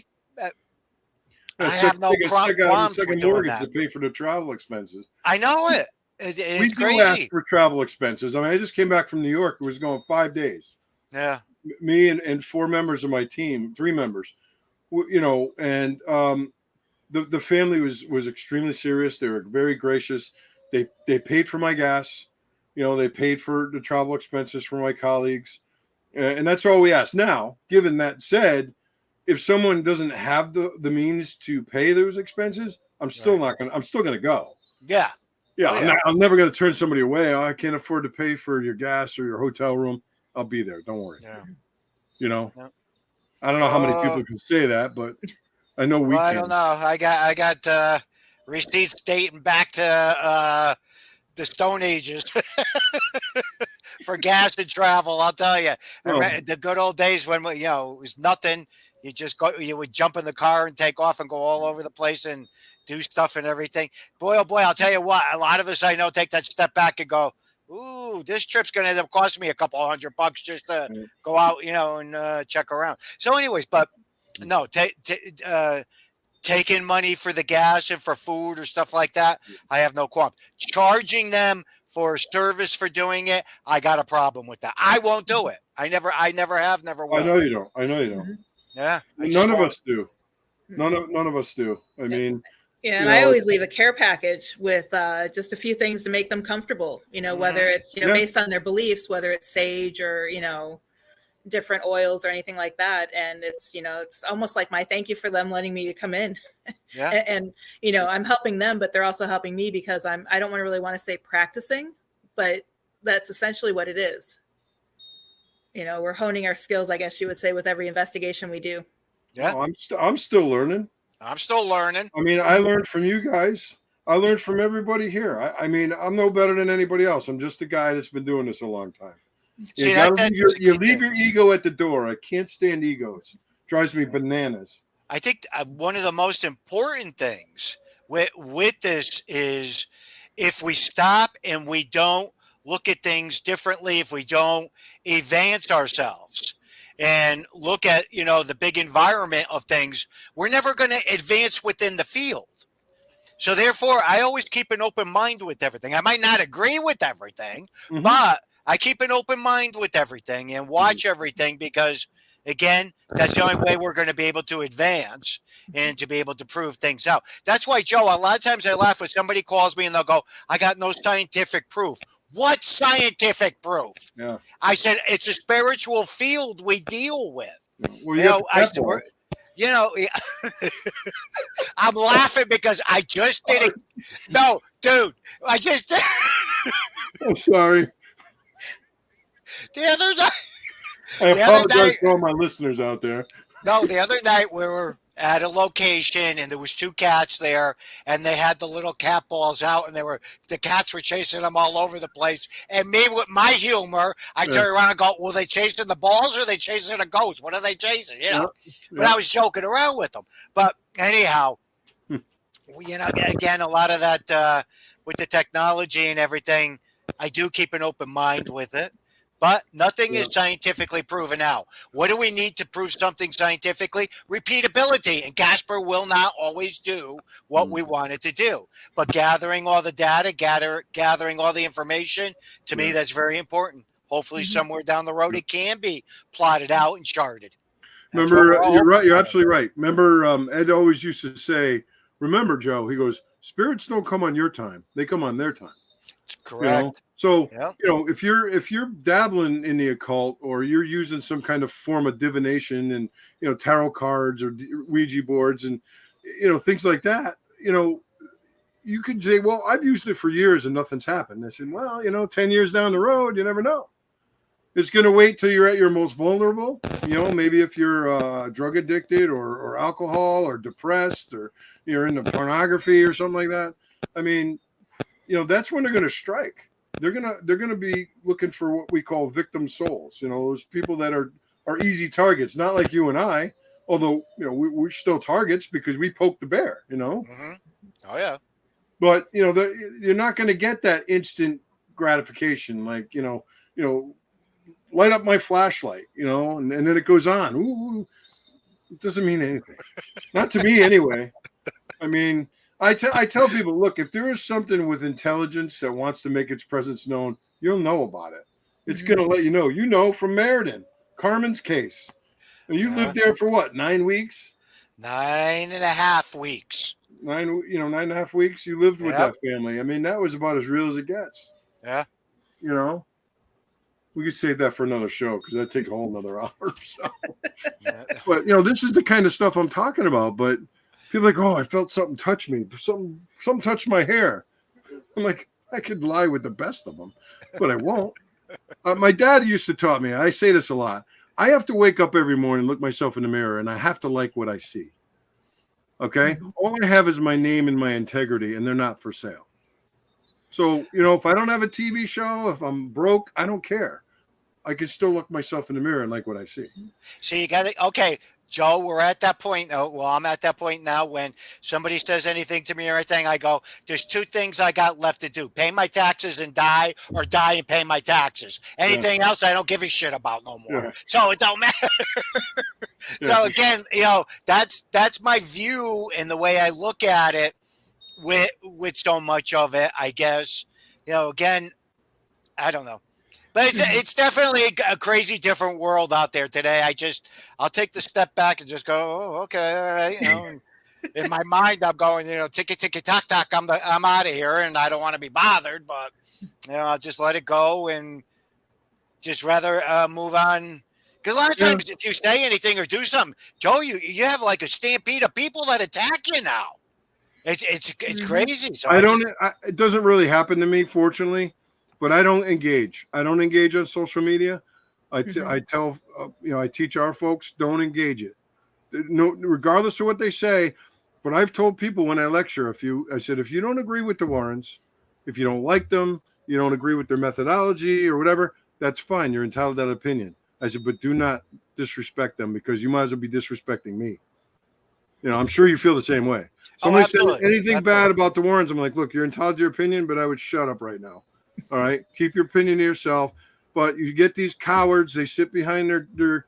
have no qualms with doing that. To pay for the travel expenses. I know it. It's crazy. We ask for travel expenses. I mean, I just came back from New York. It was going 5 days. Yeah. Me and 4 members of my team, 3 members, you know, and the family was extremely serious. They were very gracious. They paid for my gas. You know, they paid for the travel expenses for my colleagues. And that's all we ask. Now, given that said, if someone doesn't have the means to pay those expenses, I'm still going to go. Yeah. Yeah. I'm never going to turn somebody away. Oh, I can't afford to pay for your gas or your hotel room. I'll be there. Don't worry. Yeah. You know, yeah. I don't know how many people can say that, but I know we can. I don't know. I got receipts dating back to the Stone Ages for gas and travel. I'll tell you, the good old days when it was nothing. You would jump in the car and take off and go all over the place and do stuff and everything. Boy, oh boy, I'll tell you what. A lot of us I know take that step back and go, ooh, this trip's going to end up costing me a couple $100 just to go out, and check around. So anyways, but no, taking money for the gas and for food or stuff like that, I have no qualms. Charging them for service for doing it, I got a problem with that. I won't do it. I never have, never will. I know you don't. Yeah. None of us do. None of us do. I mean, yeah, and I always leave a care package with just a few things to make them comfortable. Whether it's based on their beliefs, whether it's sage or different oils or anything like that. And it's it's almost like my thank you for them letting me come in. Yeah. and I'm helping them, but they're also helping me because I don't really want to say practicing, but that's essentially what it is. We're honing our skills, I guess you would say, with every investigation we do. Yeah. I'm still learning. I'm still learning. I mean, I learned from you guys. I learned from everybody here. I mean, I'm no better than anybody else. I'm just a guy that's been doing this a long time. You leave your ego at the door. I can't stand egos. Drives me bananas. I think one of the most important things with this is if we stop and we don't look at things differently, if we don't advance ourselves and look at, the big environment of things, we're never going to advance within the field. So therefore, I always keep an open mind with everything. I might not agree with everything, but I keep an open mind with everything and watch everything because, again, that's the only way we're going to be able to advance and to be able to prove things out. That's why, Joe, a lot of times I laugh when somebody calls me and they'll go, I got no scientific proof. What scientific proof? Yeah. I said, it's a spiritual field we deal with. Well, I'm laughing because I just did it. No, dude, I just did. I'm sorry. The other night. I apologize to all my listeners out there. No, the other night we were at a location and there was 2 cats there and they had the little cat balls out and the cats were chasing them all over the place. And me with my humor, I turn around and go, well, they chasing the balls or are they chasing a ghost? What are they chasing? But I was joking around with them. But anyhow, again, a lot of that with the technology and everything, I do keep an open mind with it. But nothing is scientifically proven now. What do we need to prove something scientifically? Repeatability. And Casper will not always do what we want it to do. But gathering all the data, gathering all the information, to me, that's very important. Hopefully somewhere down the road, it can be plotted out and charted. Remember, you're right. You're absolutely right. Remember, Ed always used to say, remember, Joe, he goes, spirits don't come on your time. They come on their time. Correct. You know? So, if you're dabbling in the occult, or you're using some kind of form of divination and, tarot cards or Ouija boards and, things like that, you could say, well, I've used it for years and nothing's happened. I said, well, 10 years down the road, you never know. It's going to wait till you're at your most vulnerable. Maybe if you're drug addicted or alcohol or depressed, or you're into pornography or something like that. I mean, that's when they're going to strike. They're gonna be looking for what we call victim souls. Those people that are easy targets, not like you and I. Although we're still targets because we poked the bear. Oh yeah. But you're not going to get that instant gratification, like light up my flashlight, and then it goes on. Ooh, it doesn't mean anything. Not to me anyway. I mean, I tell people, look, if there is something with intelligence that wants to make its presence known, you'll know about it. It's going to let you know. From Meriden, Carmen's case. And you lived there for what, 9 weeks? 9.5 weeks. 9.5 weeks. You lived with that family. I mean, that was about as real as it gets. Yeah. We could save that for another show because that'd take a whole another hour. So. But this is the kind of stuff I'm talking about. But people are like, oh, I felt something touch me. Something touched my hair. I'm like, I could lie with the best of them, but I won't. My dad used to taught me. I say this a lot. I have to wake up every morning, look myself in the mirror, and I have to like what I see. Okay? All I have is my name and my integrity, and they're not for sale. So, if I don't have a TV show, if I'm broke, I don't care. I can still look myself in the mirror and like what I see. So you got it. Okay, Joe, we're at that point. Well, I'm at that point now when somebody says anything to me or anything, I go, there's 2 things I got left to do. Pay my taxes and die, or die and pay my taxes. Anything else I don't give a shit about no more. So it don't matter. So again, that's my view and the way I look at it with so much of it, I guess. Again, I don't know. But it's definitely a crazy different world out there today. I'll take the step back and just go, oh, okay, all right. In my mind, I'm going, ticky, ticky, tock, tock. I'm out of here, and I don't want to be bothered. But I'll just let it go and just rather move on. Because a lot of times, if you say anything or do something, Joe, you have like a stampede of people that attack you now. It's crazy. So it doesn't really happen to me, fortunately. But I don't engage. I don't engage on social media. I tell, I teach our folks, don't engage it. No, regardless of what they say. But I've told people when I lecture, I said, if you don't agree with the Warrens, if you don't like them, you don't agree with their methodology or whatever, that's fine. You're entitled to that opinion. I said, but do not disrespect them because you might as well be disrespecting me. I'm sure you feel the same way. Somebody says anything bad about the Warrens, I'm like, look, you're entitled to your opinion, but I would shut up right now. All right, keep your opinion to yourself. But you get these cowards; they sit behind their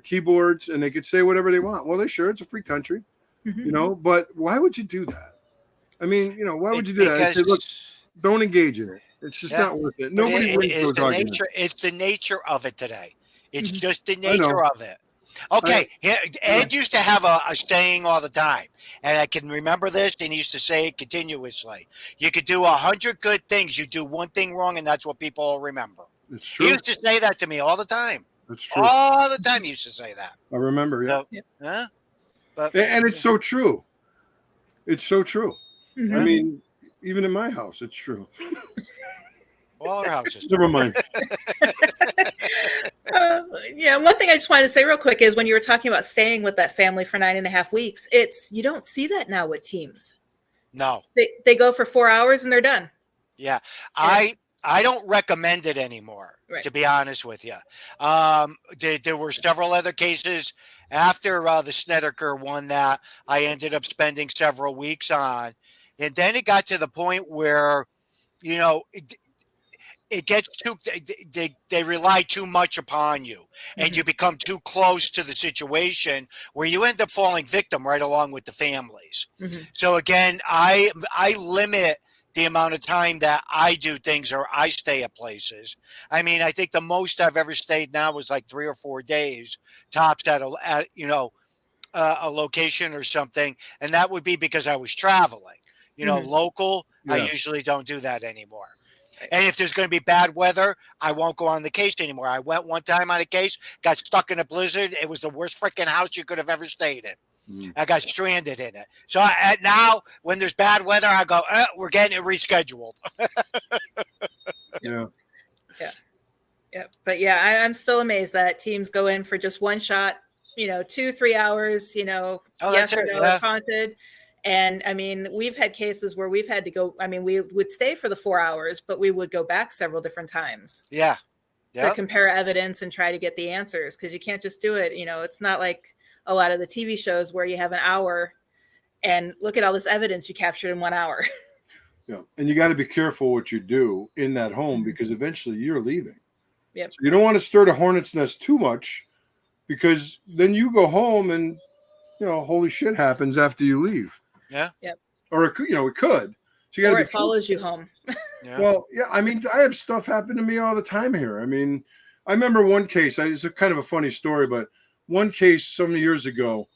keyboards and they could say whatever they want. Well, it's a free country, But why would you do that? I mean, why would you do that? I say, look, don't engage in it. It's just not worth it. Nobody wins those arguments. It's the nature of it today. It's just the nature of it. Okay, Ed used to have a saying all the time, and I can remember this, and he used to say it continuously. You could do 100 good things. You do one thing wrong, and that's what people will remember. It's true. He used to say that to me all the time. That's true. All the time he used to say that. I remember, So, and it's so true. It's so true. I mean, even in my house, it's true. All our houses. Never mind. One thing I just wanted to say real quick is when you were talking about staying with that family for 9.5 weeks, you don't see that now with teams. No. They go for 4 hours and they're done. Yeah. I don't recommend it anymore, to be honest with you. There were several other cases after the Snedeker one that I ended up spending several weeks on. And then it got to the point where, it gets too they rely too much upon you, and you become too close to the situation where you end up falling victim right along with the families. So again, I limit the amount of time that I do things or I stay at places. I mean, I think the most I've ever stayed now was like 3 or 4 days tops at a location or something, and that would be because I was traveling. Local, I usually don't do that anymore. And if there's going to be bad weather, I won't go on the case anymore. I went one time on a case, got stuck in a blizzard. It was the worst freaking house you could have ever stayed in. I got stranded in it. So now, when there's bad weather, I go, we're getting it rescheduled. Yeah. But yeah, I'm still amazed that teams go in for just one shot, 2-3 hours, yes or no, it's haunted. And I mean, we've had cases where we've had to go. I mean, we would stay for the 4 hours, but we would go back several different times. Yeah. To compare evidence and try to get the answers, because you can't just do it. It's not like a lot of the TV shows where you have an hour and look at all this evidence you captured in 1 hour. Yeah. And you got to be careful what you do in that home, because eventually you're leaving. Yep. So you don't want to stir the hornet's nest too much, because then you go home and, holy shit happens after you leave. Yeah. Yep. Or it could. So you got to. Or it follows you home. Yeah. Well, yeah. I mean, I have stuff happen to me all the time here. I mean, I remember one case. It's a kind of a funny story, but one case some years ago,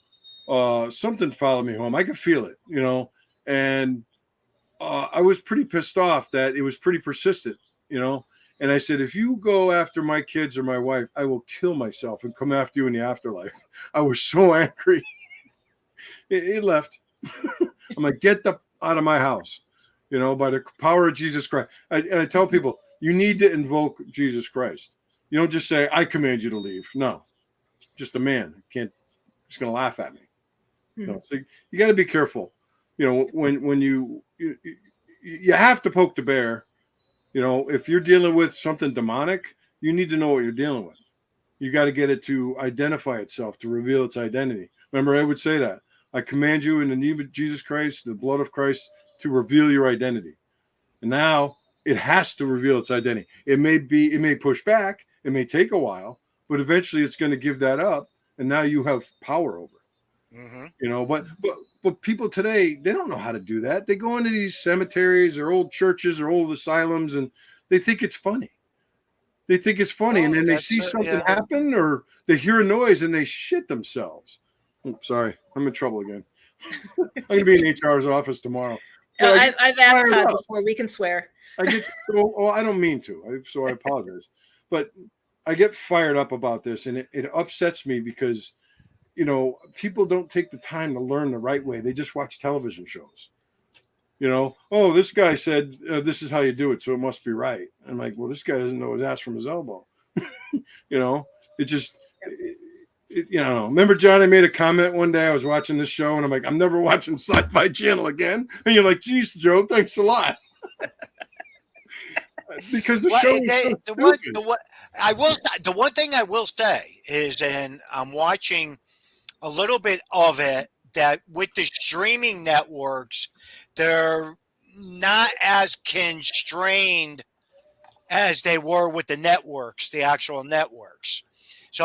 something followed me home. I could feel it, and I was pretty pissed off that it was pretty persistent, And I said, if you go after my kids or my wife, I will kill myself and come after you in the afterlife. I was so angry. It left. I'm like, get out of my house, by the power of Jesus Christ. And I tell people, you need to invoke Jesus Christ. You don't just say, I command you to leave. No, just a man. He's going to laugh at me. No, so you got to be careful. When you have to poke the bear. If you're dealing with something demonic, you need to know what you're dealing with. You got to get it to identify itself, to reveal its identity. Remember, I would say that. I command you in the name of Jesus Christ, the blood of Christ, to reveal your identity. And now it has to reveal its identity. It may push back. It may take a while, but eventually it's going to give that up. And now you have power over it. But people today, they don't know how to do that. They go into these cemeteries or old churches or old asylums, and they think it's funny. And then they see something happen, or they hear a noise and they shit themselves. Sorry, I'm in trouble again. I'm going to be in HR's office tomorrow. I've asked Todd before. We can swear. I don't mean to, so I apologize. But I get fired up about this, and it upsets me because, people don't take the time to learn the right way. They just watch television shows. This guy said, this is how you do it, so it must be right. I'm like, well, this guy doesn't know his ass from his elbow. It just... Remember, John, I made a comment one day. I was watching this show, and I'm like, I'm never watching Sci-Fi Channel again. And you're like, geez, Joe, thanks a lot. Because the show the one thing I will say is, and I'm watching a little bit of it, that with the streaming networks, they're not as constrained as they were with the networks, the actual networks. So,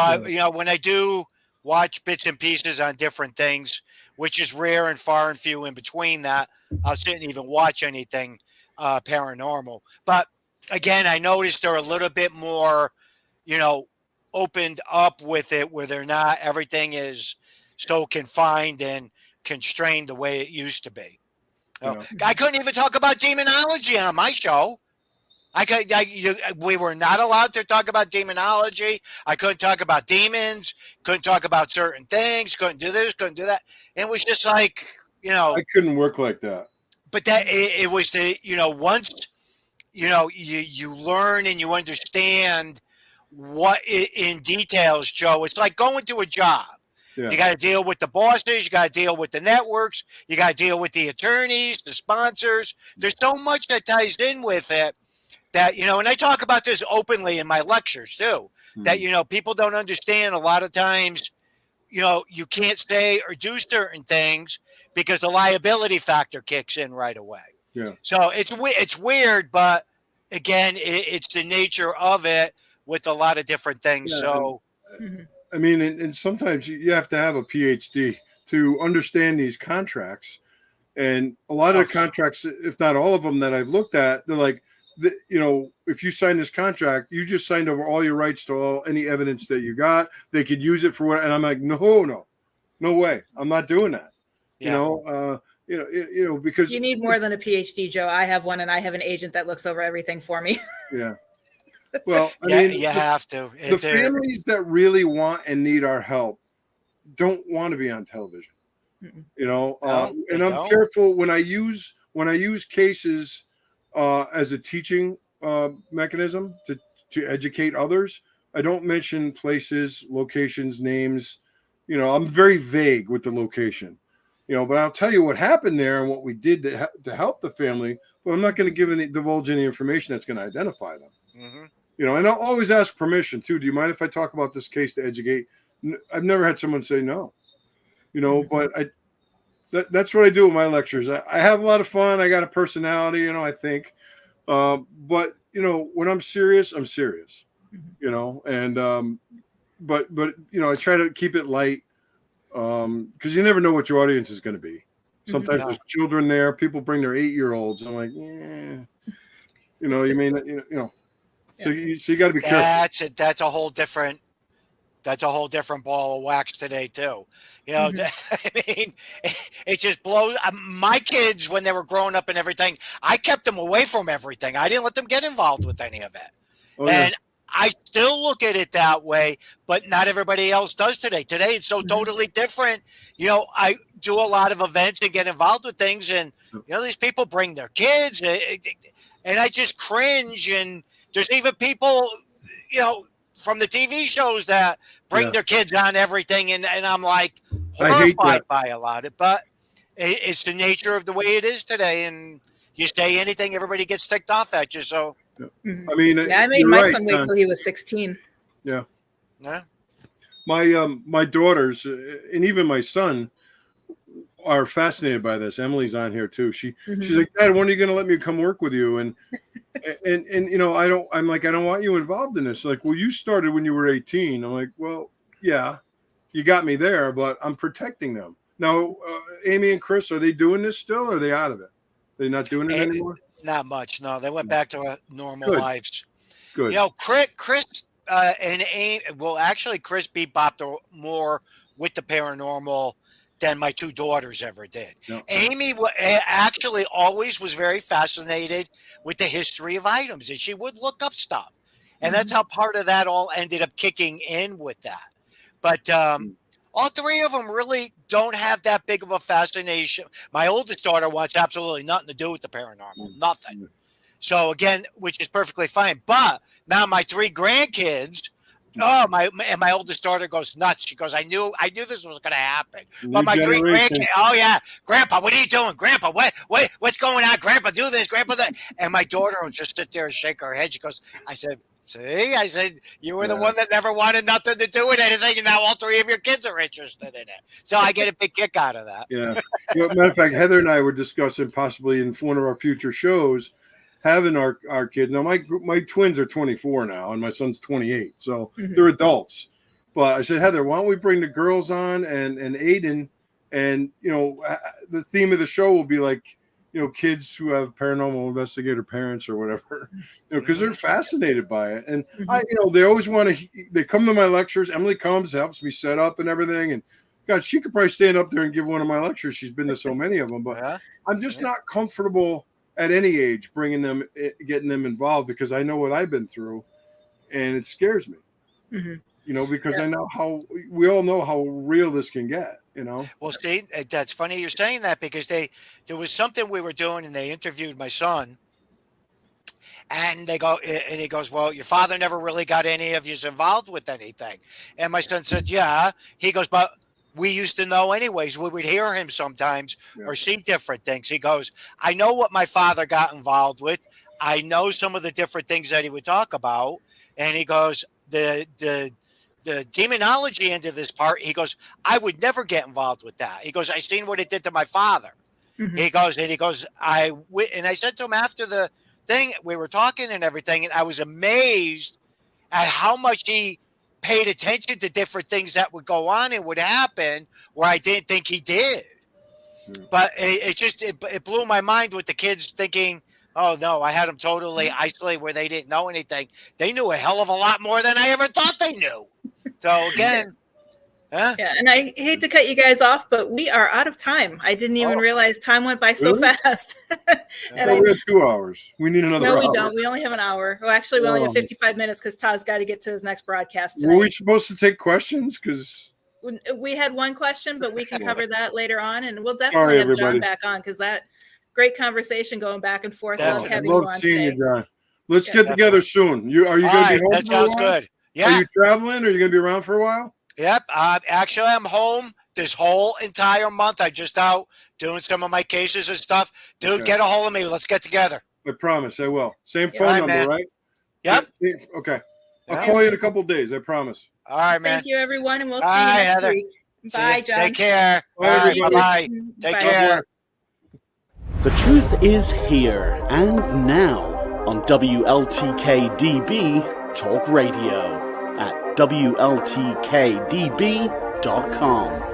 when I do watch bits and pieces on different things, which is rare and far and few in between that, I'll sit and even watch anything paranormal. But again, I noticed they're a little bit more, opened up with it, where they're not, everything is so confined and constrained the way it used to be. I couldn't even talk about demonology on my show. We were not allowed to talk about demonology. I couldn't talk about demons, couldn't talk about certain things, couldn't do this, couldn't do that. And it was just like, I couldn't work like that. But that it was once, you learn and you understand what in details, Joe, it's like going to a job. Yeah. You got to deal with the bosses. You got to deal with the networks. You got to deal with the attorneys, the sponsors. There's so much that ties in with it. That, and I talk about this openly in my lectures too, that, people don't understand a lot of times, you can't say or do certain things because the liability factor kicks in right away. Yeah. So it's weird, but again, it's the nature of it with a lot of different things. Yeah, So, I mean, and sometimes you have to have a PhD to understand these contracts. And a lot of the contracts, if not all of them that I've looked at, they're like, if you sign this contract, you just signed over all your rights to any evidence that you got. They could use it for what. And I'm like, no way. I'm not doing that. yeah. Because you need more than a PhD, Joe. I have one, and I have an agent that looks over everything for me. Yeah. Well, I Yeah, mean, you have to. The families that really want and need our help don't want to be on television. No, And I'm careful when I use cases as a teaching mechanism to educate others. I don't mention places, locations, names. I'm very vague with the location. But I'll tell you what happened there and what we did to help the family. But I'm not going to divulge any information that's going to identify them. Mm-hmm. And I'll always ask permission too. Do you mind if I talk about this case to educate? I've never had someone say no. But that's what I do with my lectures. I have a lot of fun. I got a personality, I think. But when I'm serious, I'm serious. And but I try to keep it light because you never know what your audience is going to be. Sometimes there's children there. People bring their 8-year-olds. I'm like, yeah, you mean So you got to be careful. That's a whole different ball of wax today too. I mean, it just blows. My kids, when they were growing up and everything, I kept them away from everything. I didn't let them get involved with any of it. And I still look at it that way, but not everybody else does today. Today, it's so totally different. I do a lot of events and get involved with things, and these people bring their kids, and I just cringe. And there's even people, from the TV shows that bring their kids on everything, and I'm like horrified by a lot of it. But it's the nature of the way it is today, and you say anything, everybody gets ticked off at you. So, I mean, I made my son wait till he was 16. Yeah. Yeah. My daughters and even my son are fascinated by this. Emily's on here too. She's like, Dad, when are you going to let me come work with you? And I'm like, I don't want you involved in this. Like, well, you started when you were 18. I'm like, well, yeah, you got me there, but I'm protecting them. Now, Amy and Chris, are they doing this still? Or are they out of it? They're not doing it anymore? Not much. No, they went back to normal lives. Good. Chris and Amy, well, actually, Chris bebopped more with the paranormal than my two daughters ever did. No. Amy actually always was very fascinated with the history of items, and she would look up stuff. And that's how part of that all ended up kicking in with that. But all three of them really don't have that big of a fascination. My oldest daughter wants absolutely nothing to do with the paranormal, nothing. So again, which is perfectly fine. But now my three grandkids, my oldest daughter goes nuts. She goes, I knew this was going to happen. But my three grandkids, oh yeah, Grandpa, what are you doing? Grandpa, what's going on? Grandpa, do this. Grandpa, that. And my daughter will just sit there and shake her head. She goes, I said, you were the one that never wanted nothing to do with anything, and now all three of your kids are interested in it. So I get a big kick out of that. Yeah. Matter of fact, Heather and I were discussing possibly in one of our future shows having our kids. Now, my twins are 24 now, and my son's 28, so they're adults. But I said, Heather, why don't we bring the girls on and Aiden, and the theme of the show will be like, kids who have paranormal investigator parents or whatever, because they're fascinated by it. And they always they come to my lectures. Emily comes, helps me set up and everything. And God, she could probably stand up there and give one of my lectures. She's been to so many of them, but I'm just not comfortable at any age getting them involved, because I know what I've been through, and it scares me, because I know we all know how real this can get. Well, see, that's funny you're saying that, because there was something we were doing, and they interviewed my son, and he goes, well, your father never really got any of you involved with anything. And my son said, yeah. He goes, but we used to know anyways. We would hear him sometimes or see different things. He goes, I know what my father got involved with. I know some of the different things that he would talk about. And he goes, the demonology end of this part, he goes, I would never get involved with that. He goes, I seen what it did to my father. He goes, and I said to him after the thing. We were talking and everything, and I was amazed at how much he paid attention to different things that would go on and would happen where I didn't think he did. But it blew my mind with the kids thinking, oh no, I had them totally isolated where they didn't know anything. They knew a hell of a lot more than I ever thought they knew. So again, yeah, and I hate to cut you guys off, but we are out of time. I didn't even realize time went by so fast. And we have 2 hours. We need another hour. No, we don't. We only have an hour. Well, actually, we only have 55 minutes because Todd's got to get to his next broadcast tonight. Were we supposed to take questions? Because we had one question, but we can cover that later on, and we'll definitely have John back on because that great conversation going back and forth. I love seeing you, John. Let's get together soon. Are you going to be home? That sounds good. Yeah. Are you traveling? Or are you going to be around for a while? Yep. Actually, I'm home this whole entire month. I'm just out doing some of my cases and stuff. Dude, get a hold of me. Let's get together. I promise I will. Same phone number, man. right? Yep. Okay. I'll call you in a couple of days. I promise. All right, man. Thank you, everyone, and we'll see you next week. Bye, John. Take care. Bye-bye. Take care. The truth is here and now on WLTK-DB Talk Radio at WLTKDB.com.